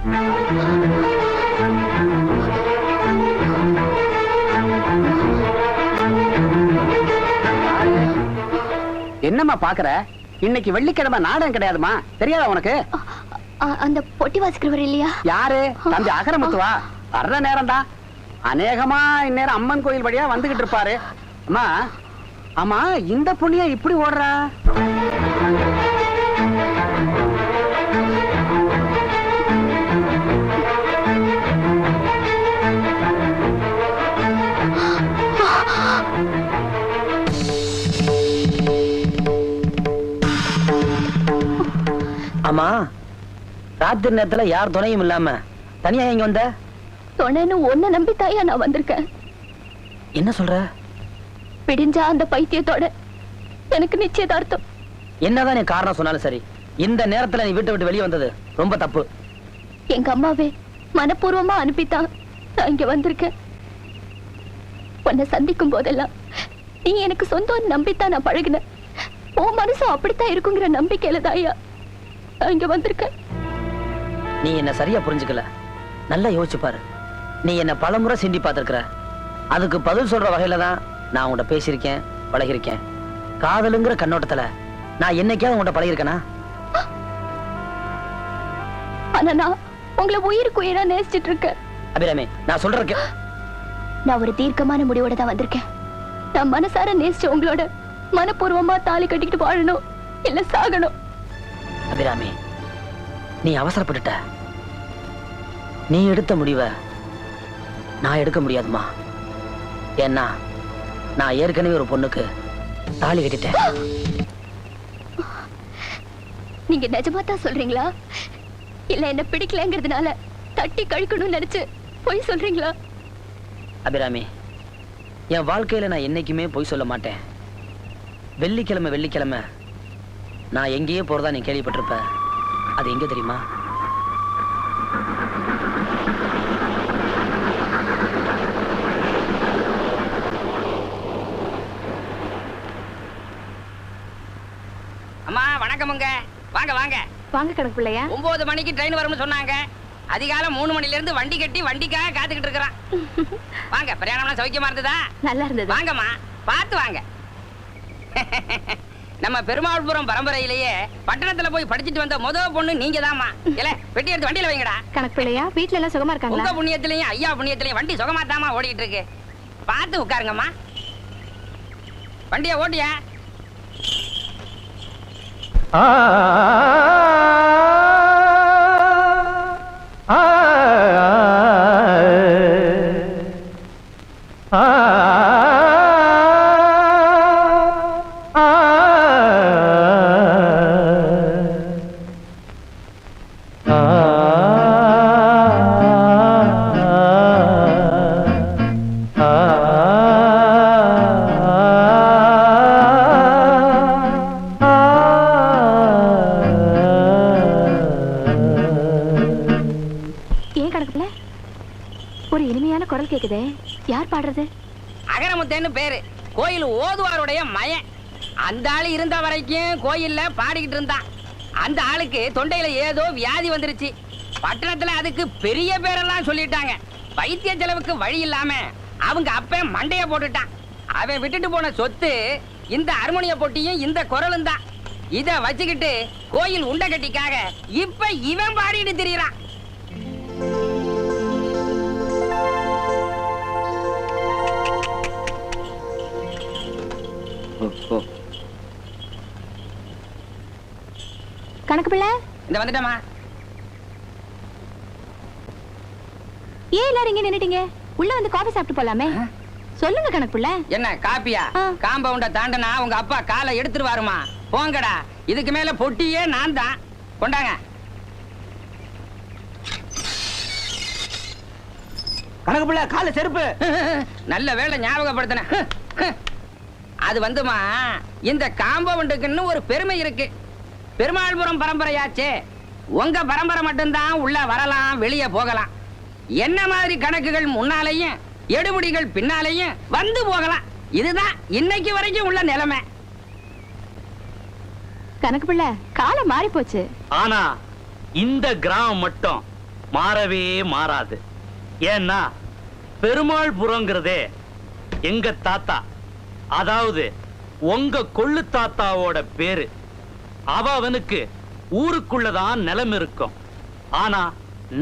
என்னம்மா பாக்குற? இன்னைக்கு வெள்ளிக்கிழமை நாடகம் கிடையாதுமா, தெரியாதா உனக்கு? அந்த பொட்டி வாசிக்கிறவர் இல்லையா? யாரு? தம்பி அகரமுத்துவா? வர்ற நேரம் தான். அநேகமா இந்நேரம் அம்மன் கோயில் வழியா வந்துகிட்டு இருப்பாரு. அம்மா, ஆமா இந்த புண்ணிய இப்படி ஓடுறா? ஆமா, ராத்திரி நேரத்துல யார் துணையும் இல்லாம தனியா இங்க வந்த? துணைன்னு ஒன்ன நம்பி தாயா நான் வந்திருக்கேன். என்ன சொல்ற? பிடிஞ்சா அந்த பைத்தியத்தோட எனக்கு நிச்சயதார்த்தம். என்னதான் நீ காரணம் சொன்னாலும் சரி, இந்த நேரத்துல நீ வீட்டை விட்டு வெளியே வந்தது ரொம்ப தப்பு. எங்க அம்மாவே மனப்பூர்வமா அனுப்பித்தான் நான் இங்க வந்திருக்கேன். உன்னை சந்திக்கும் போதெல்லாம் நீ எனக்கு சொந்தம் நம்பித்தான் நான் பழகினேன். உன் மனசும் அப்படித்தான் இருக்குங்கிற நம்பிக்கையில தாயா இங்க வந்திருக்க. நீ என்ன சரியா புரிஞ்சுக்கல. நல்லா யோசிச்சு பாரு. நீ என்ன பலமுறை சிண்டி பார்த்திருக்கிற. அதுக்கு பதில் சொல்ற வகையில தான் நான் உன்கிட்ட பேசியிருக்கேன், பழகிருக்கேன். காதலுங்கிற கண்ணோட்டத்துல நான் என்னைக்காவது உன்கிட்ட பழகிருக்கேனா? ஆனா நான் உங்களை உயிருக்கு உயிரா நேசிச்சிட்டு இருக்கேன். அபிராமி, நான் சொல்றேன். நான் ஒரு தீர்க்கமான முடிவோட தான் வந்திருக்கேன். நான் மனசார நேசிச்ச உங்களோட மனப்பூர்வமா தாலி கட்டிக்கிட்டு வாழணும், இல்ல சாகணும். அபிராமி, நீ அவசரப்பட்டுட்ட. நீ எடுத்த முடிவை நான் எடுக்க முடியாதுமா. ஏன்னா நான் ஏற்கனவே ஒரு பொண்ணுக்கு தாலி கட்டிட்டேன். நீங்க நிஜமா தான் சொல்றீங்களா? இல்ல என்ன பிடிக்கலங்கிறதுனால தட்டி கழிக்கணும்னு நினைச்சு பொய் சொல்றீங்களா? அபிராமி, என் வாழ்க்கையில நான் என்னைக்குமே பொய் சொல்ல மாட்டேன். வெள்ளிக்கிழமை நான் எங்கேயே போறதா நீ கேள்விப்பட்டிருப்ப. அது எங்க தெரியுமா? அம்மா வணக்கமுங்க. வாங்க வாங்க வாங்க கணக்கு பிள்ளையா. 9 மணிக்கு ட்ரெயின் வரும்னு சொன்னாங்க. அதிகாலம் 3 மணில இருந்து வண்டி கட்டி வண்டிக்காக காத்துக்கிட்டு இருக்கிறான். வாங்க, பிரயாணம்லாம் சௌக்கியமா இருந்ததா? நல்லா இருந்தது. வாங்கம்மா, பார்த்து வாங்க. நம்ம பெருமாள்புரம் பரம்பரையிலேயே பட்டணத்துல போய் படிச்சுட்டு வந்த முதல் பொண்ணு நீங்க தான்மா. இல்ல, பெட்டி எடுத்து வண்டியில வைங்கடா. கணக்கு பிள்ளையா, வீட்டுல எல்லாம் சுகமா இருக்காங்களா? உங்க புண்ணியத்திலையும் ஐயா புண்ணியத்திலையும் வண்டி சுகமா தாமா ஓடிட்டு இருக்கு. பார்த்து உட்காருங்கம்மா. வண்டியை ஓட்டியா? யார் பாடுறது? அகரமுத்தேன்னு பேரு. கோயில் ஓதுவாருடைய மயன். அந்த ஆளு இருந்த வரைக்கும் கோயில்ல பாடிக்கிட்டு இருந்தான். அந்த ஆளுக்கு தொண்டையில ஏதோ வியாதி வந்துருச்சு. பட்டணத்துல அதுக்கு பெரிய பேரெல்லாம் சொல்லிட்டாங்க. வைத்திய செலவுக்கு வழி இல்லாம அவங்க அப்ப மண்டைய போட்டுட்டான். அவன் விட்டுட்டு போன சொத்து இந்த ஹார்மோனிய போட்டியும் இந்த குரலும் தான். இத வச்சுக்கிட்டு கோயில் உண்டை கட்டிக்காக இப்ப இவன் பாடிட்டு திரியறான். கணக்கு பிள்ளை, இந்த வந்துட்டமா. ஏன் எல்லாரும் இங்க நின்னுட்டீங்க? உள்ள வந்து காபி சாப்பிட்டு போலாமே. சொல்லுங்க கணக்கு பிள்ளை. என்ன காப்பியா? காம்பவுண்ட தாண்டனா உங்க அப்பா காலை எடுத்துருவாருமா. போங்கடா, இதுக்கு மேல பொட்டியே நான் தான். கொண்டாங்க. கணக்கு பிள்ளை, கால செருப்பு. நல்ல வேளை ஞாபகப்படுத்தின. அது வந்துமா, இந்த காம்பவுண்டுக்குன்னு ஒரு பெருமை இருக்கு. பெருமாள்புரம் பரம்பரையாச்சே. உங்க பரம்பரை மட்டும்தான் உள்ள வரலாம், வெளியே போகலாம். என்ன மாதிரி கணக்குகள் முன்னாலேயும் எடுபடிகள் பின்னாலேயும் வந்து போகலாம். இதுதான் இன்னைக்கு வரைக்கும் உள்ள நிலைமை. கணக்கு பிள்ளை, காலம் மாறி போச்சு. ஆனா இந்த கிராமம் மட்டும் மாறவே மாறாது. ஏன்னா பெருமாள்புரங்கிறதே எங்க தாத்தா, அதாவது உங்க கொள்ளு தாத்தாவோட பேரு. அவனுக்கு ஊருக்குள்ளதான் நிலம் இருக்கும். ஆனா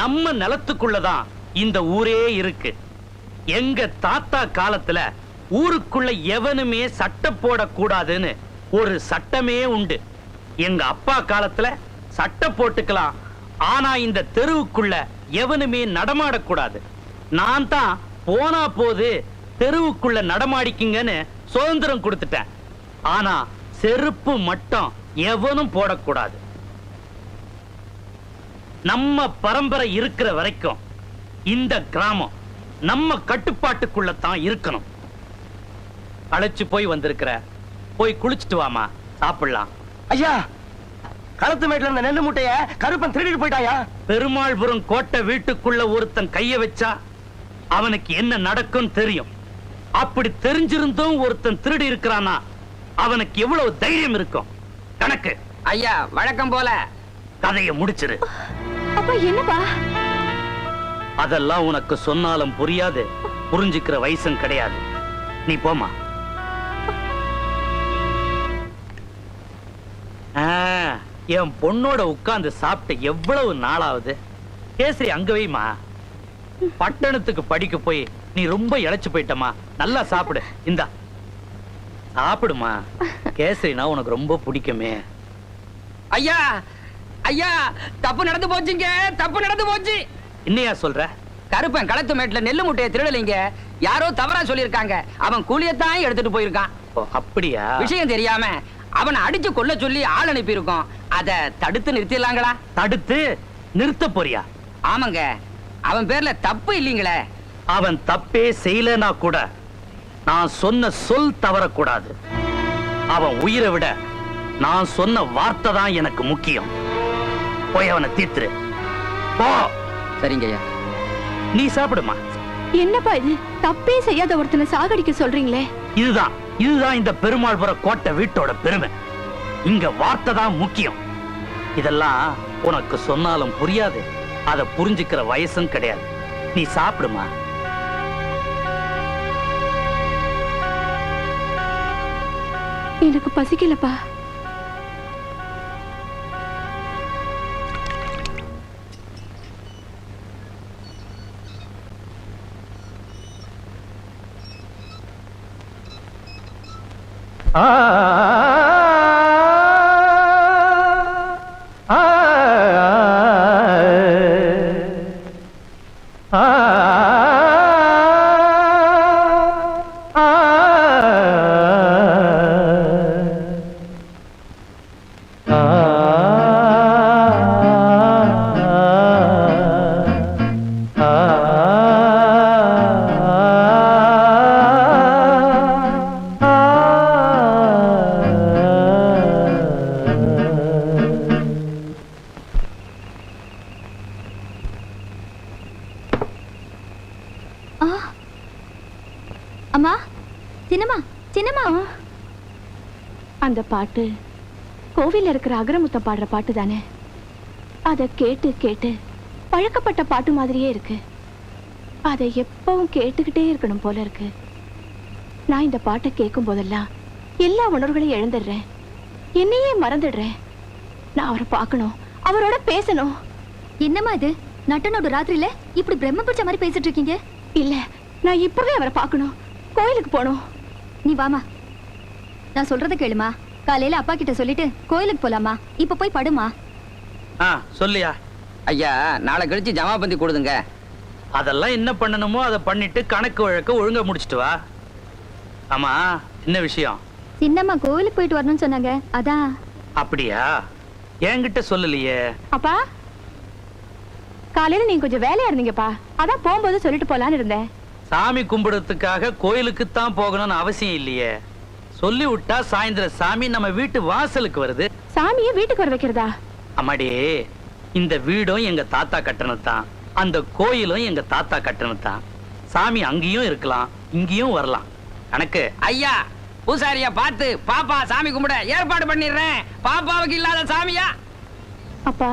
நம்ம நிலத்துக்குள்ளதான் இந்த ஊரே இருக்கு. எங்க தாத்தா காலத்துல ஊருக்குள்ள எவனுமே சட்டம் போடக்கூடாதுன்னு ஒரு சட்டமே உண்டு. எங்க அப்பா காலத்துல சட்டம் போட்டுக்கலாம், ஆனா இந்த தெருவுக்குள்ள எவனுமே நடமாடக்கூடாது. நான் தான் போனா போது தெருவுக்குள்ள நடமாடிக்குங்கன்னு சுதந்திரம் கொடுத்துட்டேன். ஆனா செருப்பு மட்டும் எவனும் போடக்கூடாது. நம்ம பரம்பரை இருக்கிற வரைக்கும் இந்த கிராமம் நம்ம கட்டுப்பாட்டுக்குள்ள தான் இருக்கணும். அழைச்சு போய் வந்திருக்கிற, போய் குளிச்சுட்டு வாமா, சாப்பிடலாம். ஐயா, களத்து மேட்ல இருந்த நெல்லு மூட்டைய கருப்பன் திருடிட்டு போயிட்டாயா? பெருமாள்புரம் கோட்டை வீட்டுக்குள்ள ஒருத்தன் கைய வச்சா அவனுக்கு என்ன நடக்கும் தெரியும். அப்படி தெரிஞ்சிருந்தும் ஒருத்தன் திருடி இருக்கிறானா அவனுக்கு எவ்வளவு தைரியம் இருக்கும்? கணக்கு. ஐயா, வழக்கம் போல கதையை முடிச்சிரு. அப்பா என்னப்பா? அதெல்லாம் உனக்கு சொன்னாலும் புரியாது, புரிஞ்சுக்கிற வயசும் கிடையாது. நீ போமா. என் பொண்ணோட உட்கார்ந்து சாப்பிட்டு எவ்வளவு நாளாவது. கேசரி அங்க வைமா. பட்டணத்துக்கு படிக்க போய் நீ ரொம்ப இழைச்சு போயிட்டமா. நல்லா சாப்பிடு. இந்தா சாப்பிடுமா. கேசரினா உனக்கு ரொம்ப பிடிக்குமே. ஐயா, ஐயா, தப்பு நடந்து போச்சுங்க, தப்பு நடந்து போச்சு. என்னையா சொல்ற? கருப்பன் களத்து மேட்ல நெல்லு முட்டையை திருடலைங்க, யாரோ தவறா சொல்லியிருக்காங்க. அவன் கூலியத்தான் எடுத்துட்டு போயிருக்கான். ஓ, அப்படியா? விஷயம் தெரியாம அவனை அடிச்சு கொல்ல சொல்லி ஆள் அனுப்பி இருக்கோம். அத தடுத்து நிறுத்திடலாங்களா? தடுத்து நிறுத்த போறியா? ஆமாங்க, அவன் பேர்ல தப்பு இல்லீங்களே. அவன் தப்பே செய்யலனா கூட நான் சொன்ன சொல் தவறக்கூடாது. அவன் உயிரை விட நான் சொன்ன வார்த்தை தான் எனக்கு முக்கியம். போய் அவனை தீர்த்துரு. போ. சரிங்க ஐயா. நீ சாப்பிடுமா. என்னப்பா இது? தப்பே செய்யாத ஒருத்தனை சாகடிக்க சொல்றீங்களே. இதுதான் இதுதான் இந்த பெருமாள்புர கோட்டை வீட்டோட பெருமை. இங்க வார்த்தை தான் முக்கியம். இதெல்லாம் உனக்கு சொன்னாலும் புரியாது, அதை புரிஞ்சுக்கிற வயசும் கிடையாது. நீ சாப்பிடுமா. எனக்கு பசிக்கலப்பா. அம்மா, சின்னம்மா, சின்னம்மா. அந்த பாட்டு கோவில்ல இருக்கிற அகரமுத்தம் பாடுற பாட்டு தானே? அதை கேட்டு கேட்டு பழக்கப்பட்ட பாட்டு மாதிரியே இருக்கு. அதை எப்பவும் கேட்டுக்கிட்டே இருக்கணும் போல இருக்கு. நான் இந்த பாட்டை கேட்கும் போதெல்லாம் எல்லா உணர்வுகளையும் இழந்துடுறேன், என்னையே மறந்துடுறேன். நான் அவரை பார்க்கணும், அவரோட பேசணும். என்னம்மா இது? நட்டனோட ராத்திரியில இப்படி பிரம்ம பிடிச்ச மாதிரி பேசிட்டு இருக்கீங்க? இல்ல, நான் இப்பவே அவரை பார்க்கணும், கோயிலுக்கு போகணும். நீ வாமா, நான் சொல்றத கேளுமா. காலையில அப்பா கிட்ட சொல்லிட்டு கோயிலுக்கு போலாமா. இப்ப போய் படுமா. சொல்லியா. ஐயா, நாளை கழிச்சு ஜமாபந்தி கொடுதுங்க. அதெல்லாம் என்ன பண்ணணுமோ அதை பண்ணிட்டு கணக்கு வழக்க ஒழுங்கா முடிச்சிட்டு வா. ஆமா, என்ன விஷயம்? சின்னம்மா கோயிலுக்கு போயிட்டு வரணும்னு சொன்னாங்க, அதான். அப்படியா? என்கிட்ட சொல்லலையே. அப்பா, காலையில நீங்க கொஞ்சம் வேலையா இருந்தீங்கப்பா, அதான் போகும்போது சொல்லிட்டு போலான்னு இருந்தேன். சாமி கும்பிடுறதுக்காக கோயிலுக்கு தான் போகணும்னு அவசியம் இல்லையே. சொல்லி விட்டா சாயந்தரம் சாமி நம்ம வீட்டு வாசலுக்கு வருது. சாமியை வீட்டுக்கு வர வைக்கிறதா? அம்மாடி, இந்த வீடும் எங்க தாத்தா கட்டணம் தான், அந்த கோயிலும் எங்க தாத்தா கட்டணம் தான். சாமி அங்கேயும் இருக்கலாம், இங்கேயும் வரலாம். கணக்கு. ஐயா, பூசாரியா பார்த்து பாப்பா சாமி கும்பிட ஏற்பாடு பண்ணிடுறேன். பாப்பாவுக்கு இல்லாத சாமியா? அப்பா,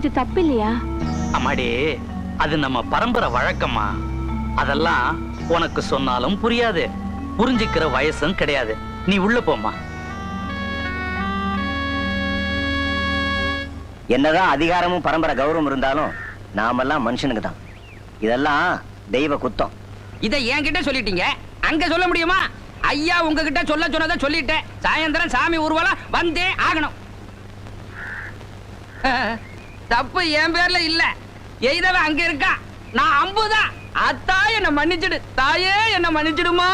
இது தப்பு இல்லையா? அம்மாடி, அது நம்ம பரம்பரை வழக்கம்மா. அதெல்லாம் உனக்கு சொன்னாலும் புரியாது, புரிஞ்சுக்கிற வயசும் கிடையாது. நீ உள்ள போம்மா. என்னதான் அதிகாரமும் பரம்பரை கௌரவம் இருந்தாலும் நாமெல்லாம் மனுஷனுக்கு தான். இதெல்லாம் தெய்வ குத்தம். இதை என்கிட்ட சொல்லிட்டீங்க, அங்க சொல்ல முடியுமா? ஐயா உங்ககிட்ட சொல்ல சொன்னதை சொல்லிட்டேன். சாயந்தரம் சாமி ஊர்வலம் வந்தே ஆகணும். தப்பு என் பேர்ல இல்ல, எய்தவன் அங்க இருக்கா. நான் அம்புதான். அத்தா என்ன மன்னிச்சிடு, தாயே என்ன மன்னிச்சிடுமா.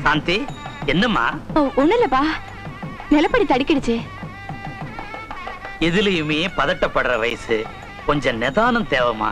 சாந்தி, என்னம்மா? ஒண்ணு இல்லப்பா, நிலப்படி தடிக்கிடுச்சு. எதுலயுமே பதட்டப்படுற வயசு, கொஞ்சம் நிதானம் தேவைமா.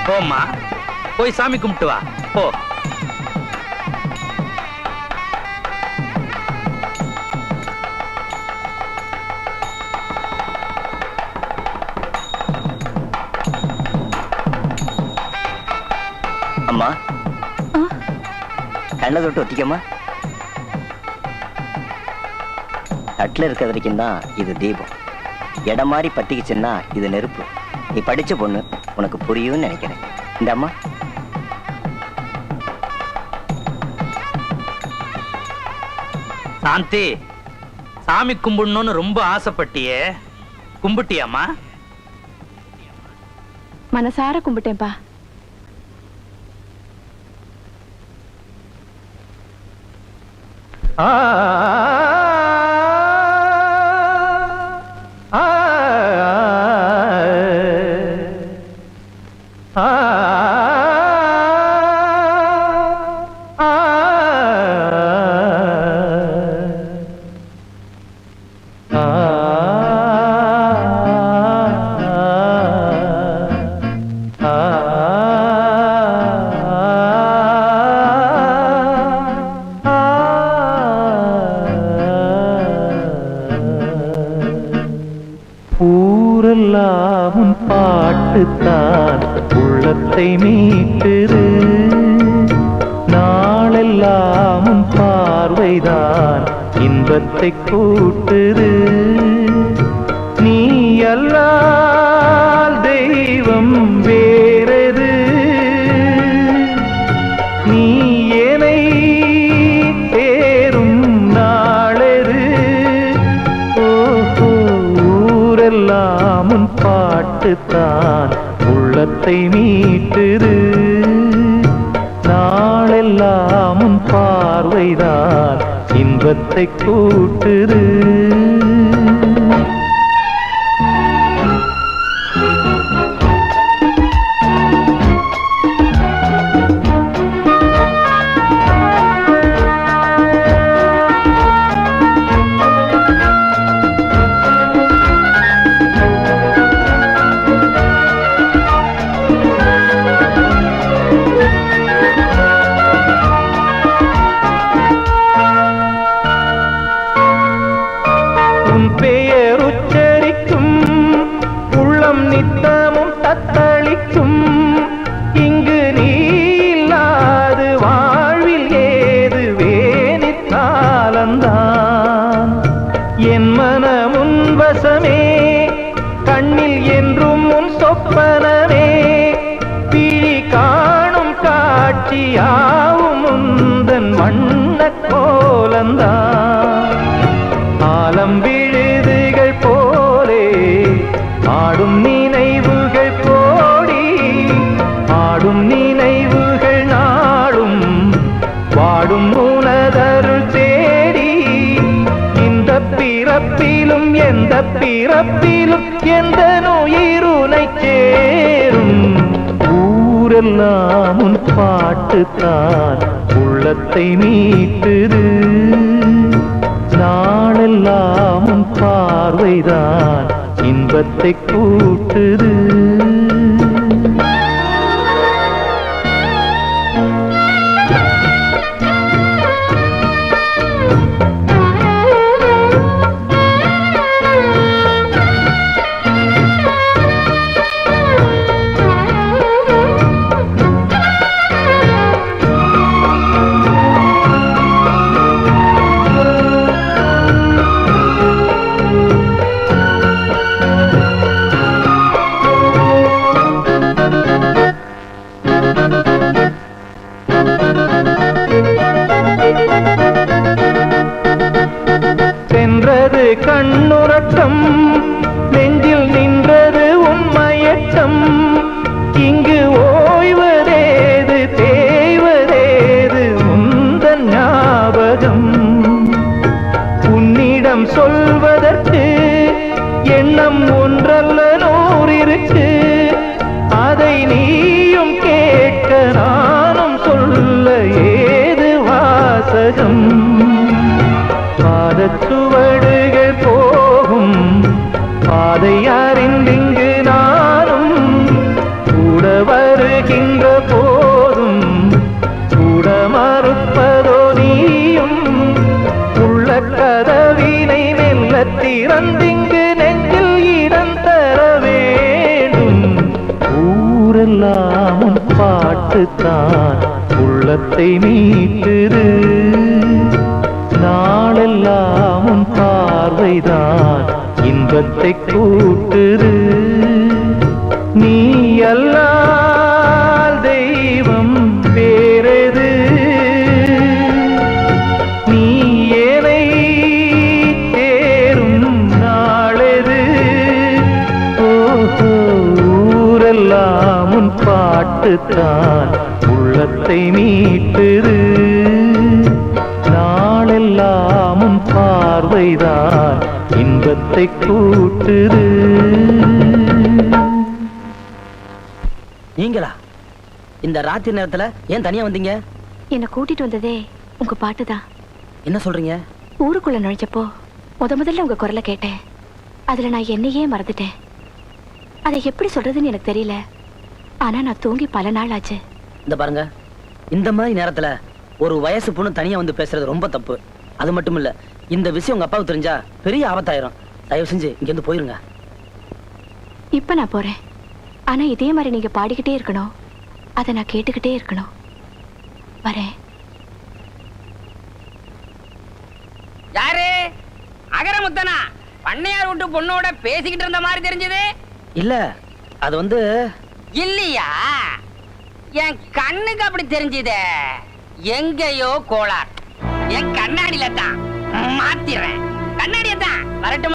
போம்மா, போய் சாமி கும்பிட்டு வா. போ. அம்மா, கண்ணை தொட்டு ஒத்திக்கம்மா. தட்டுல இருக்கிற வரைக்கும் தான் இது தீபம். இடம் மாதிரி பத்திக்குச்சுன்னா இது நெருப்பு. நீ படிச்ச பொண்ணு, உனக்கு புரியும்னு நினைக்கிறேன். இந்த அம்மா. சாந்தி, சாமி கும்பிடணும்னு ரொம்ப ஆசைப்பட்டியே, கும்பிட்டியாமா? மனசார கும்பிட்டேன்பா. ஊரெல்லாம் பாட்டுத்தான் உள்ளத்தை மீட்டுது, நாளெல்லாம் பார்வைதான் இன்பத்தை கூட்டுது. நீ அல்லால் தெய்வம் வேறது, நீ ஏனை தேரும் நாளெது. ஓஹோ, ஊரெல்லாம் பாட்டுத்தான் உள்ளத்தை மீட்டுது, நாளெல்லாம் பார்வைதான் இன்பத்தை கூட்டுது. கோலந்தான் என் மனமுன் வசமே கண்ணில் என்றும் உன் சொப்பனமே பிழி காணும் காட்சியாவும் உந்தன் வண்ண கோலந்தான் ஆலம் விழுதுகள் போலே ஆடும் நினைவுகள் கோடி ஆடும் நினைவுகள் நாடும் வாடும் உனதருள் தேடி இந்த பிறப்பிலும் எந்த பிறப்பிலும் எந்த உயிருனை சேரும் ஊரெல்லாம் உன் பாட்டுத்தான் உள்ளத்தை மீட்டுது நாளெல்லாம் உன் பார்வைதான் இன்பத்தை கூட்டுது சென்றது கண்ணுறக்கம் நெஞ்சில் நின்றது உண்மையச்சம் இங்கு ஓய்வதேது தேய்வதேது உந்தன் ஞாபகம் உன்னிடம் சொல்வதற்கு எண்ணம் ஒன்றல்ல நூறிருக்கு அதை நீயும் கேட்க நானும் சொல்ல ஏது வாசகம் பாதச்சுவடுகள் போகும் பாதை அறிந்திங்கு நானும் கூட வருகின்ற போதும் கூட மறுப்பதோ நீயும் உள்ள கதவினை மெல்ல திறந்திங்கு நெஞ்சில் இடம் தர வேண்டும் ஊரெல்லாம் உன் பாட்டுத்தான் உள்ளத்தை மீட்டுது நாளெல்லாம் உன் பார்வைதான் இன்பத்தை கூட்டுது நீ அல்லால் தெய்வம் வேறெது நீ ஏனை தேரும் நாளெது ஓஹோ ஊரெல்லாம் உன் பாட்டுத்தான் உள்ளத்தை மீட்டுது நாளெல்லாம் உன் பார்வைதான் இன்பத்தை கூட்டுது நீங்களா இந்த ராத்திரி நேரத்துல ஏன் தனியா வந்தீங்க? என்னை கூட்டிட்டு வந்ததே உங்க பாட்டுதான். என்ன சொல்றீங்க? ஊருக்குள்ள நுழைஞ்சப்போ முதல்ல உங்க குரலை கேட்டேன். அதுல நான் என்னையே மறந்துட்டேன். அதை எப்படி சொல்றதுன்னு எனக்கு தெரியல. ஆனா நான் தூங்கி பல நாள் ஆச்சு. இந்த பாருங்க, இந்த மாதிரி நேரத்துல ஒரு வயசு பொண்ணு தனியா வந்து பேசுறது ரொம்ப தப்பு. அது மட்டும் இல்ல, இந்த விஷயம் உங்க அப்பாவுக்கு தெரிஞ்சா பெரிய ஆபத்தாயிரும். தயவு செஞ்சு இங்க இருந்து போயிருங்க. இப்ப நான் போறேன். ஆனா இதே மாதிரி நீங்க பாடிக்கிட்டே இருக்கணும். அதை நான் கேட்டுக்கிட்டே இருக்கணும். வரேன். யாரு? அகரமுத்தனா? பண்ணையார் விட்டு பொண்ணோட பேசிக்கிட்டு இருந்த மாதிரி தெரிஞ்சது. இல்ல, அது வந்து இல்லையா? என் கண்ணுக்கு அப்படி தெரிஞ்சதே. எங்கேயோ கோளாறு. என் கண்ணாடியில தான் மாத்திரேன். கண்ணாடியை தான் வரட்டும்.